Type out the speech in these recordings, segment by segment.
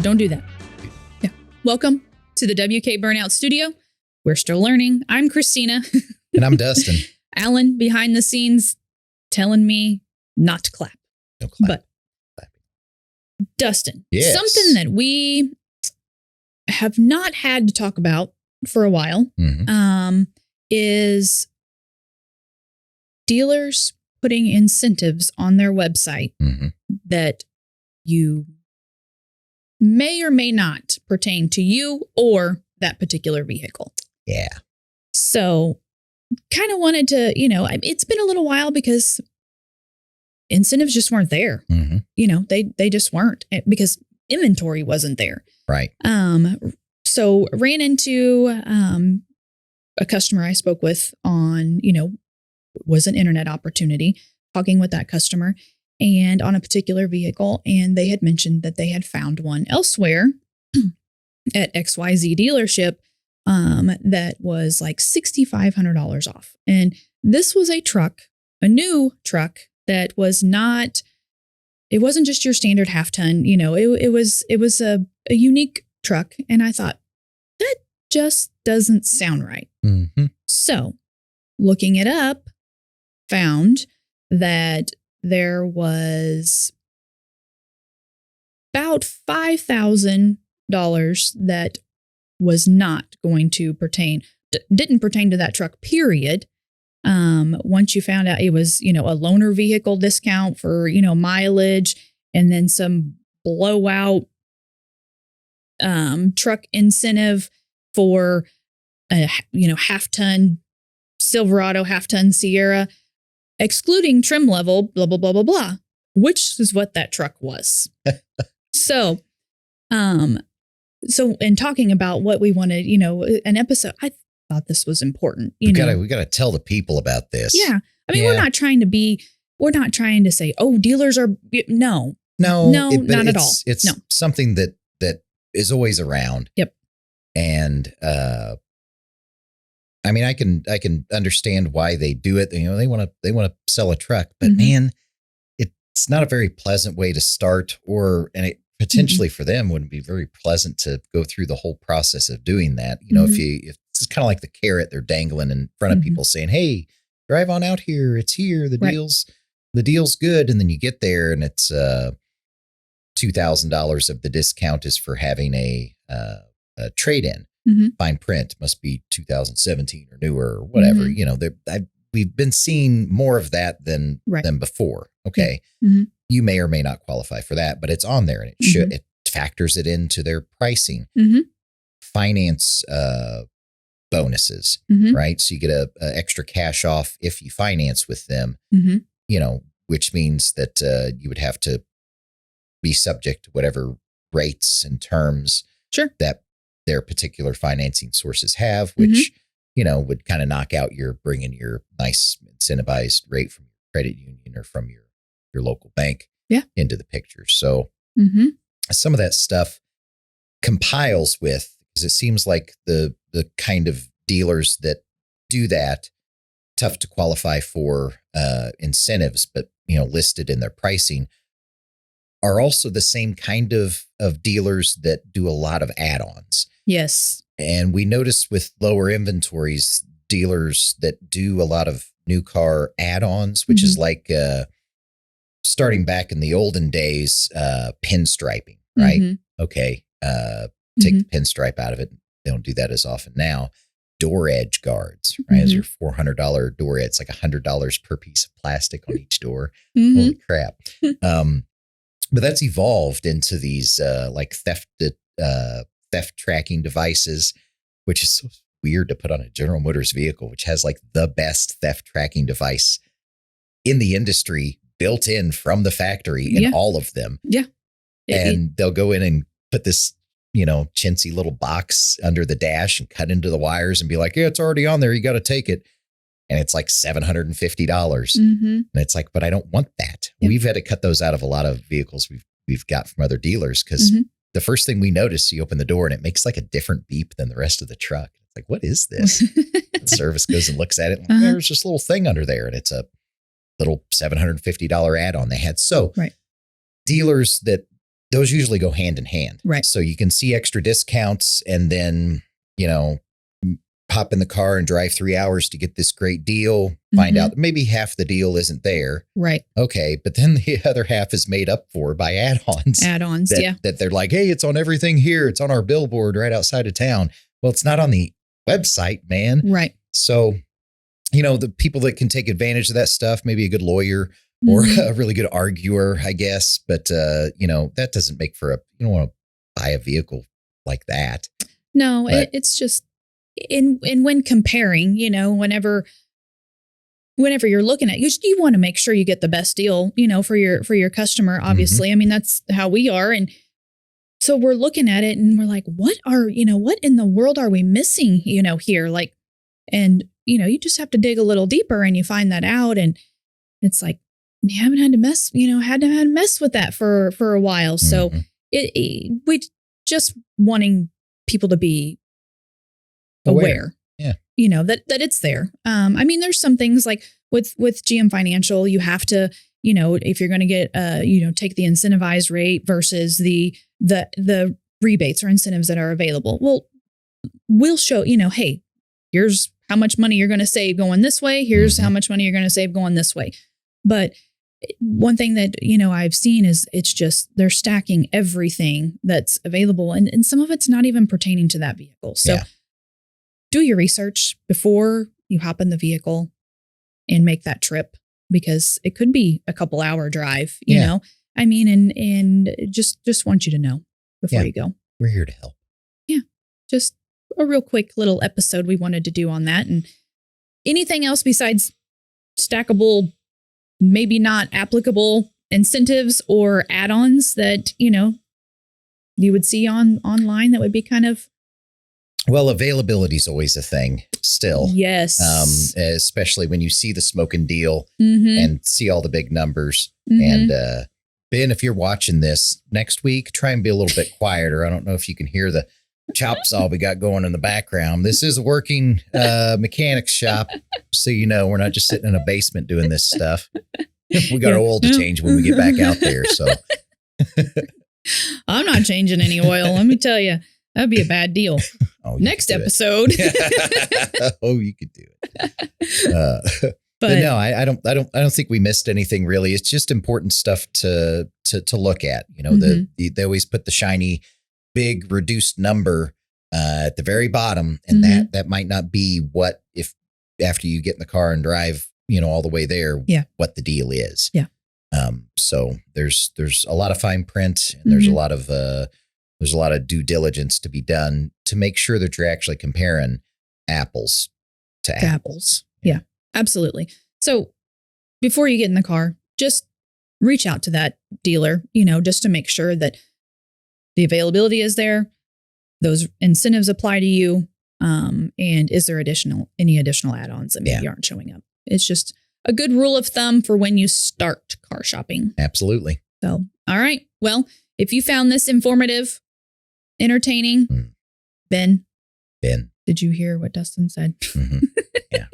Don't do that. Yeah. Welcome to the WK Burnout Studio. We're still learning. I'm Christina. And I'm Dustin. Alan behind the scenes telling me not to clap. No clap. But Dustin, Yes. something that we have not had to talk about for a while is dealers putting incentives on their website that you may or may not pertain to you or that particular vehicle. Yeah. So kind of wanted to, it's been a little while because incentives just weren't there. They just weren't because inventory wasn't there. Right. So ran into a customer I spoke with on, was an internet opportunity, talking with that customer and on a particular vehicle. And they had mentioned that they had found one elsewhere at XYZ dealership that was like $6,500 off. And this was a new truck that was not, it wasn't just your standard half ton, it was a unique truck. And I thought, that just doesn't sound right. So looking it up, found that there was about $5,000 that was not going to didn't pertain to that truck, period. Once you found out it was, a loaner vehicle discount for, mileage and then some blowout truck incentive for a, half ton Silverado, half ton Sierra, excluding trim level, blah, blah, blah, blah, blah, which is what that truck was. So in talking about what we wanted, an episode, I thought this was important. We gotta tell the people about this. Yeah. I mean, we're not trying to say, oh, dealers are, no, not at all. It's something that is always around. Yep. And, I mean, I can understand why they do it. They want to sell a truck, but man, it's not a very pleasant way to start, and it potentially for them wouldn't be very pleasant to go through the whole process of doing that. If it's kind of like the carrot they're dangling in front of people saying, hey, drive on out here. It's here. The deal's good. And then you get there and it's $2,000 of the discount is for having a trade-in. Fine print must be 2017 or newer or whatever. We've been seeing more of that than before. Okay. You may or may not qualify for that, but it's on there and it factors it into their pricing. Finance bonuses, right? So you get a extra cash off if you finance with them, which means that you would have to be subject to whatever rates and terms that their particular financing sources have, which, would kind of knock out bringing your nice incentivized rate from your credit union or from your local bank into the picture. So some of that stuff compiles because it seems like the kind of dealers that do that, tough to qualify for incentives, but, listed in their pricing, are also the same kind of dealers that do a lot of add-ons. Yes. And we notice with lower inventories, dealers that do a lot of new car add-ons, which is like starting back in the olden days, pinstriping, right? Okay. Take the pinstripe out of it. They don't do that as often now. Door edge guards, right? As your $400 door edge, it's like $100 per piece of plastic on each door. Holy crap. But that's evolved into these like theft tracking devices, which is so weird to put on a General Motors vehicle, which has like the best theft tracking device in the industry built in from the factory in all of them. Yeah. And they'll go in and put this, chintzy little box under the dash and cut into the wires and be like, yeah, it's already on there. You got to take it. And it's like $750. And it's like, but I don't want that. Yeah. We've had to cut those out of a lot of vehicles we've got from other dealers because the first thing we notice, you open the door and it makes like a different beep than the rest of the truck. It's like, what is this? The service goes and looks at it. And there's this little thing under there and it's a little $750 add-on they had. So dealers that those usually go hand in hand. Right. So you can see extra discounts and then, hop in the car and drive 3 hours to get this great deal, find out that maybe half the deal isn't there. Right. Okay. But then the other half is made up for by add-ons. That they're like, hey, it's on everything here. It's on our billboard right outside of town. Well, it's not on the website, man. Right. So, the people that can take advantage of that stuff, maybe a good lawyer or a really good arguer, I guess. But, that doesn't make for you don't want to buy a vehicle like that. No, it's just when comparing, whenever you're looking at, you want to make sure you get the best deal, for your customer, obviously. I mean, that's how we are. And so we're looking at it and we're like, what in the world are we missing, here? Like, and, you just have to dig a little deeper and you find that out. And it's like, you haven't had to mess with that for a while. So we just wanting people to be aware. Yeah. That it's there. I mean, there's some things like with GM Financial, you have to, if you're going to get, take the incentivized rate versus the rebates or incentives that are available. Well, we'll show, hey, here's how much money you're going to save going this way. Here's how much money you're going to save going this way. But one thing that, I've seen is it's just they're stacking everything that's available. And some of it's not even pertaining to that vehicle. So do your research before you hop in the vehicle and make that trip, because it could be a couple hour drive, you know, I mean, and just want you to know before you go. We're here to help. Yeah. Just a real quick little episode we wanted to do on that. And anything else besides stackable, maybe not applicable incentives or add-ons that, you would see online that would be kind of. Well, availability is always a thing still. Yes. Especially when you see the smoking deal and see all the big numbers. And Ben, if you're watching this next week, try and be a little bit quieter. I don't know if you can hear the chop saw we got going in the background. This is a working mechanics shop. So, we're not just sitting in a basement doing this stuff. We got oil to change when we get back out there. So I'm not changing any oil. Let me tell you. That'd be a bad deal. Next episode. You could do it. But no, I don't think we missed anything really. It's just important stuff to look at. They always put the shiny, big reduced number at the very bottom, and that might not be what if after you get in the car and drive, all the way there, what the deal is. Yeah. So there's a lot of fine print, and there's a lot of due diligence to be done to make sure that you're actually comparing apples to apples. Yeah, absolutely. So before you get in the car, just reach out to that dealer, just to make sure that the availability is there, those incentives apply to you, and is there any additional add-ons that maybe aren't showing up. It's just a good rule of thumb for when you start car shopping. Absolutely. So, all right. Well, if you found this informative, entertaining, Ben, did you hear what Dustin said? Yeah.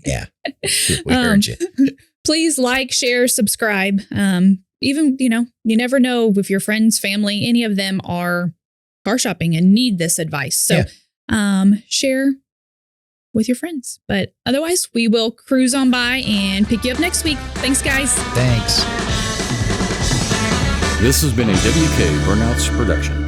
Yeah. We heard you. Please like, share, subscribe. Even, you never know if your friends, family, any of them are car shopping and need this advice. So share with your friends. But otherwise, we will cruise on by and pick you up next week. Thanks, guys. Thanks. This has been a WK Burnouts production.